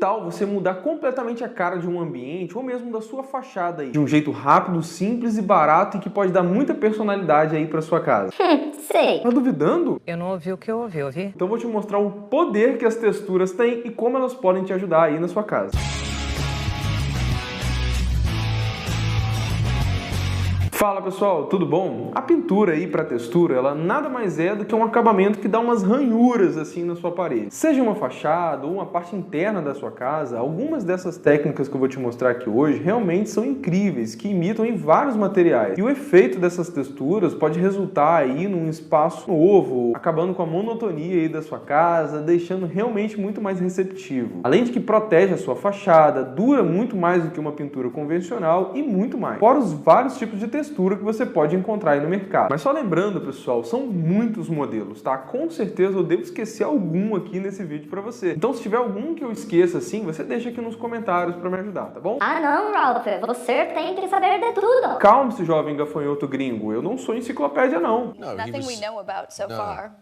tal você mudar completamente a cara de um ambiente ou mesmo da sua fachada aí, de um jeito rápido, simples e barato e que pode dar muita personalidade aí para sua casa? Sei. Tá duvidando? Eu não ouvi o que eu ouvi, Então eu vou te mostrar o poder que as texturas têm e como elas podem te ajudar aí na sua casa. Fala pessoal, tudo bom? A pintura aí para textura, ela nada mais é do que um acabamento que dá umas ranhuras assim na sua parede. Seja uma fachada ou uma parte interna da sua casa, algumas dessas técnicas que eu vou te mostrar aqui hoje realmente são incríveis, que imitam em vários materiais. E o efeito dessas texturas pode resultar aí num espaço novo, acabando com a monotonia aí da sua casa, deixando realmente muito mais receptivo. Além de que protege a sua fachada, dura muito mais do que uma pintura convencional e muito mais. Fora os vários tipos de textura que você pode encontrar aí no mercado. Mas só lembrando, pessoal, são muitos modelos, tá? Com certeza eu devo esquecer algum aqui nesse vídeo pra você. Então, se tiver algum que eu esqueça assim, você deixa aqui nos comentários pra me ajudar, tá bom? Ah não, Ralph, você tem que saber de tudo. Calma-se, jovem gafanhoto gringo. Eu não sou enciclopédia, não. Nothing we know about so far.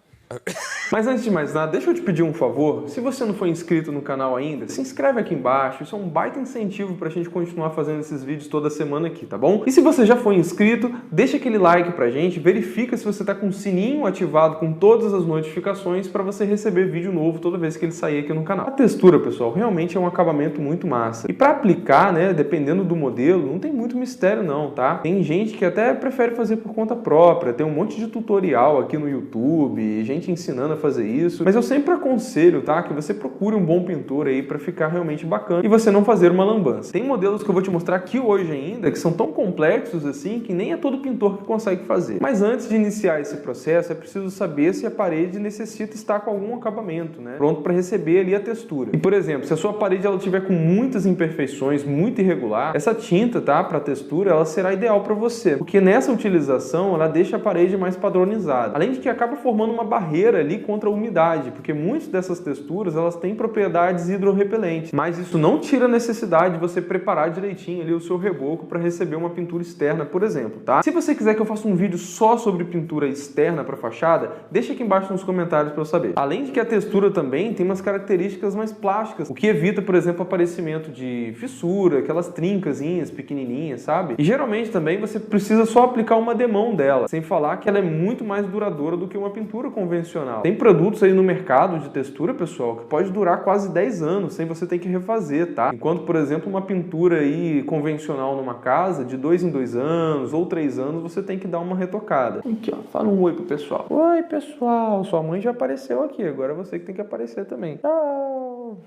Mas antes de mais nada, deixa eu te pedir um favor. Se você não for inscrito no canal ainda, se inscreve aqui embaixo. Isso é um baita incentivo pra gente continuar fazendo esses vídeos toda semana aqui, tá bom? E se você já foi inscrito, deixa aquele like pra gente, verifica se você tá com o sininho ativado com todas as notificações pra você receber vídeo novo toda vez que ele sair aqui no canal. A textura, pessoal, realmente é um acabamento muito massa. E pra aplicar, né, dependendo do modelo, não tem muito mistério não, tá? Tem gente que até prefere fazer por conta própria, tem um monte de tutorial aqui no YouTube, gente ensinando a fazer isso, mas eu sempre aconselho, tá, que você procure um bom pintor aí para ficar realmente bacana e você não fazer uma lambança. Tem modelos que eu vou te mostrar aqui hoje ainda que são tão complexos assim que nem é todo pintor que consegue fazer. Mas antes de iniciar esse processo é preciso saber se a parede necessita estar com algum acabamento, né, pronto para receber ali a textura. E por exemplo, se a sua parede ela tiver com muitas imperfeições, muito irregular, essa tinta, tá, para textura, ela será ideal para você, porque nessa utilização ela deixa a parede mais padronizada. Além de que acaba formando uma barreira ali contra a umidade, porque muitas dessas texturas elas têm propriedades hidrorrepelentes, mas isso não tira a necessidade de você preparar direitinho ali o seu reboco para receber uma pintura externa, por exemplo, tá? Se você quiser que eu faça um vídeo só sobre pintura externa para fachada, deixa aqui embaixo nos comentários para eu saber. Além de que a textura também tem umas características mais plásticas, o que evita, por exemplo, o aparecimento de fissura, aquelas trincazinhas pequenininhas, sabe? E geralmente também você precisa só aplicar uma demão dela, sem falar que ela é muito mais duradoura do que uma pintura convencional. Tem produtos aí no mercado de textura, pessoal, que pode durar quase 10 anos sem você ter que refazer, tá? Enquanto, por exemplo, uma pintura aí convencional numa casa, de 2 em 2 anos ou 3 anos, você tem que dar uma retocada. Aqui, ó, fala um oi pro pessoal. Oi, pessoal, sua mãe já apareceu aqui, agora é você que tem que aparecer também. Tchau!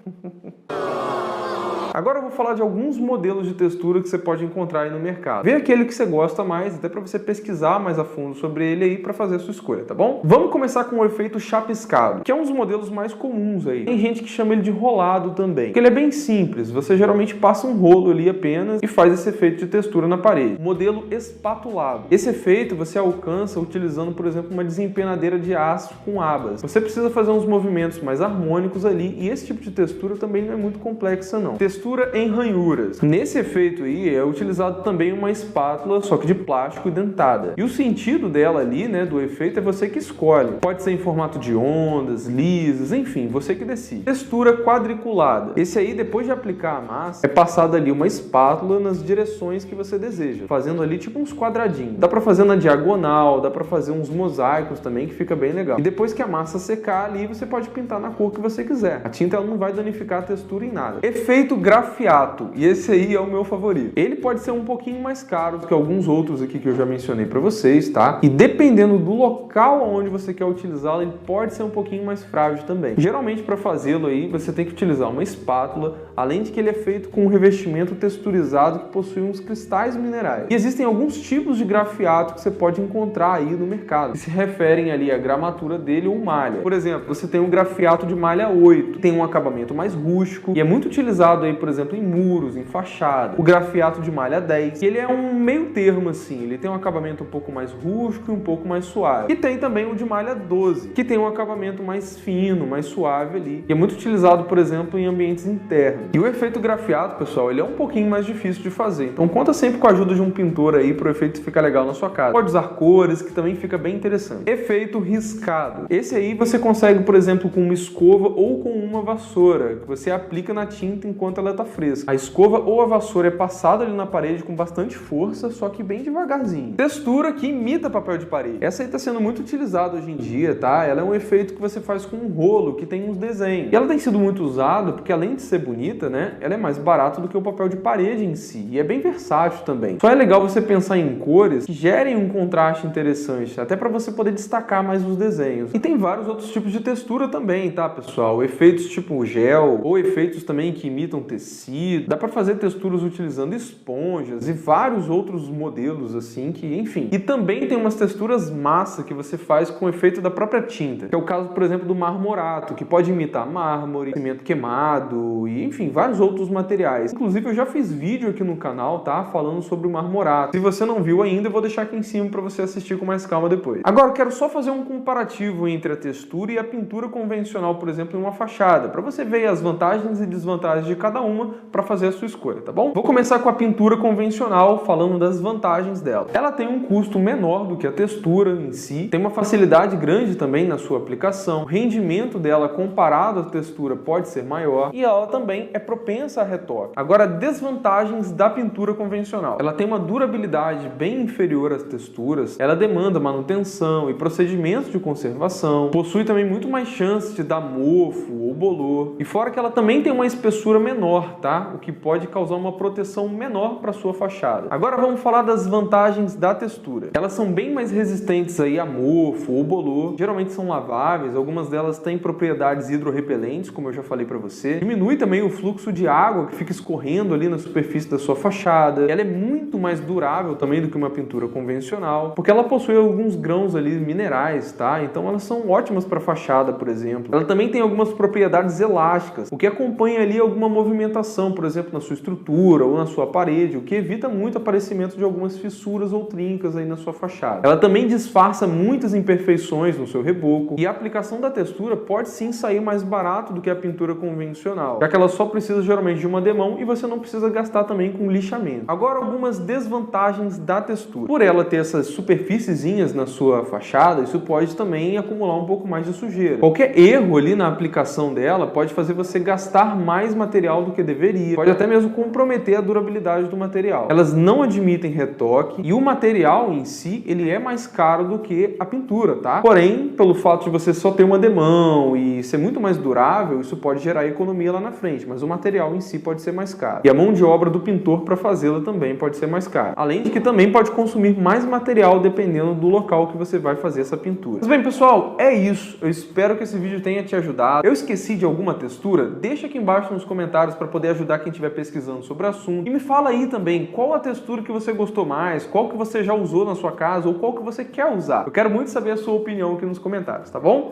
Agora eu vou falar de alguns modelos de textura que você pode encontrar aí no mercado. Vê aquele que você gosta mais, até para você pesquisar mais a fundo sobre ele aí para fazer a sua escolha, tá bom? Vamos começar com o efeito chapiscado, que é um dos modelos mais comuns aí. Tem gente que chama ele de rolado também, porque ele é bem simples. Você geralmente passa um rolo ali apenas e faz esse efeito de textura na parede. Modelo espatulado. Esse efeito você alcança utilizando, por exemplo, uma desempenadeira de aço com abas. Você precisa fazer uns movimentos mais harmônicos ali e esse tipo de textura também não é muito complexa não. Textura em ranhuras. Nesse efeito aí é utilizado também uma espátula, só que de plástico e dentada. E o sentido dela ali, né, do efeito é você que escolhe. Pode ser em formato de ondas, lisas, enfim, você que decide. Textura quadriculada. Esse aí, depois de aplicar a massa, é passada ali uma espátula nas direções que você deseja, fazendo ali tipo uns quadradinhos. Dá pra fazer na diagonal, dá pra fazer uns mosaicos também, que fica bem legal. E depois que a massa secar ali, você pode pintar na cor que você quiser. A tinta ela não vai danificar a textura em nada. Efeito grafiato, e esse aí é o meu favorito. Ele pode ser um pouquinho mais caro do que alguns outros aqui que eu já mencionei para vocês, tá? E dependendo do local onde você quer utilizá-lo, ele pode ser um pouquinho mais frágil também. Geralmente para fazê-lo aí, você tem que utilizar uma espátula, além de que ele é feito com um revestimento texturizado que possui uns cristais minerais. E existem alguns tipos de grafiato que você pode encontrar aí no mercado, que se referem ali à gramatura dele ou malha. Por exemplo, você tem um grafiato de malha 8, tem um acabamento mais rústico e é muito utilizado aí por exemplo, em muros, em fachada. O grafiato de malha 10, ele é um meio termo assim, ele tem um acabamento um pouco mais rústico e um pouco mais suave. E tem também o de malha 12, que tem um acabamento mais fino, mais suave ali, e é muito utilizado, por exemplo, em ambientes internos. E o efeito grafiato, pessoal, ele é um pouquinho mais difícil de fazer, então conta sempre com a ajuda de um pintor aí para o efeito ficar legal na sua casa. Pode usar cores, que também fica bem interessante. Efeito riscado. Esse aí você consegue, por exemplo, com uma escova ou com uma vassoura, que você aplica na tinta enquanto ela está fresca. A escova ou a vassoura é passada ali na parede com bastante força, só que bem devagarzinho. Textura que imita papel de parede. Essa aí está sendo muito utilizada hoje em dia, tá? Ela é um efeito que você faz com um rolo que tem uns desenhos. E ela tem sido muito usada porque, além de ser bonita, né, ela é mais barata do que o papel de parede em si. E é bem versátil também. Só é legal você pensar em cores que gerem um contraste interessante, até para você poder destacar mais os desenhos. E tem vários outros tipos de textura também, tá, pessoal? Efeitos tipo gel, ou efeitos também que imitam tecido. Dá para fazer texturas utilizando esponjas e vários outros modelos assim que, enfim. E também tem umas texturas massa que você faz com o efeito da própria tinta, que é o caso, por exemplo, do marmorato, que pode imitar mármore, cimento queimado e, enfim, vários outros materiais. Inclusive, eu já fiz vídeo aqui no canal, tá, falando sobre o marmorato. Se você não viu ainda, eu vou deixar aqui em cima para você assistir com mais calma depois. Agora, eu quero só fazer um comparativo entre a textura e a pintura convencional, por exemplo, em uma fachada, para você ver as vantagens e desvantagens de cada uma para fazer a sua escolha, tá bom? Vou começar com a pintura convencional, falando das vantagens dela. Ela tem um custo menor do que a textura em si, tem uma facilidade grande também na sua aplicação, o rendimento dela comparado à textura pode ser maior e ela também é propensa a retoque. Agora, desvantagens da pintura convencional. Ela tem uma durabilidade bem inferior às texturas, ela demanda manutenção e procedimentos de conservação, possui também muito mais chance de dar mofo ou bolor, e fora que ela também tem uma espessura menor, tá? O que pode causar uma proteção menor para sua fachada. Agora vamos falar das vantagens da textura. Elas são bem mais resistentes aí a mofo ou bolor, geralmente são laváveis, algumas delas têm propriedades hidrorrepelentes, como eu já falei para você. Diminui também o fluxo de água que fica escorrendo ali na superfície da sua fachada. Ela é muito mais durável também do que uma pintura convencional, porque ela possui alguns grãos ali minerais, tá? Então elas são ótimas para fachada, por exemplo. Ela também tem algumas propriedades elásticas, o que acompanha ali alguma movimentação, por exemplo, na sua estrutura ou na sua parede, o que evita muito o aparecimento de algumas fissuras ou trincas aí na sua fachada. Ela também disfarça muitas imperfeições no seu reboco, e a aplicação da textura pode sim sair mais barato do que a pintura convencional, já que ela só precisa geralmente de uma demão e você não precisa gastar também com lixamento. Agora, algumas desvantagens da textura. Por ela ter essas superfíciezinhas na sua fachada, isso pode também acumular um pouco mais de sujeira. Qualquer erro ali na aplicação dela pode fazer você gastar mais material do que deveria, pode até mesmo comprometer a durabilidade do material. Elas não admitem retoque e o material em si, ele é mais caro do que a pintura, tá? Porém, pelo fato de você só ter uma demão e ser muito mais durável, isso pode gerar economia lá na frente, mas o material em si pode ser mais caro. E a mão de obra do pintor para fazê-la também pode ser mais cara. Além de que também pode consumir mais material dependendo do local que você vai fazer essa pintura. Mas bem, pessoal, é isso. Eu espero que esse vídeo tenha te ajudado. Eu esqueci de alguma textura? Deixa aqui embaixo nos comentários para poder ajudar quem estiver pesquisando sobre o assunto. E me fala aí também qual a textura que você gostou mais, qual que você já usou na sua casa ou qual que você quer usar. Eu quero muito saber a sua opinião aqui nos comentários, tá bom?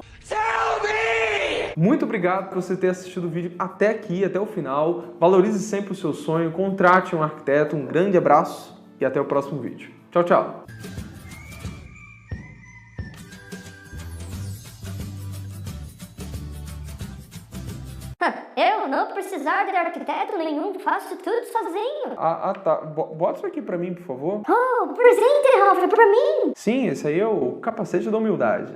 Muito obrigado por você ter assistido o vídeo até aqui, até o final. Valorize sempre o seu sonho, contrate um arquiteto. Um grande abraço e até o próximo vídeo. Tchau, tchau! Eu não precisar de arquiteto nenhum, faço tudo sozinho. Tá. Bota isso aqui pra mim, por favor. Oh, presente, Ralph, pra mim. Sim, esse aí é o capacete da humildade.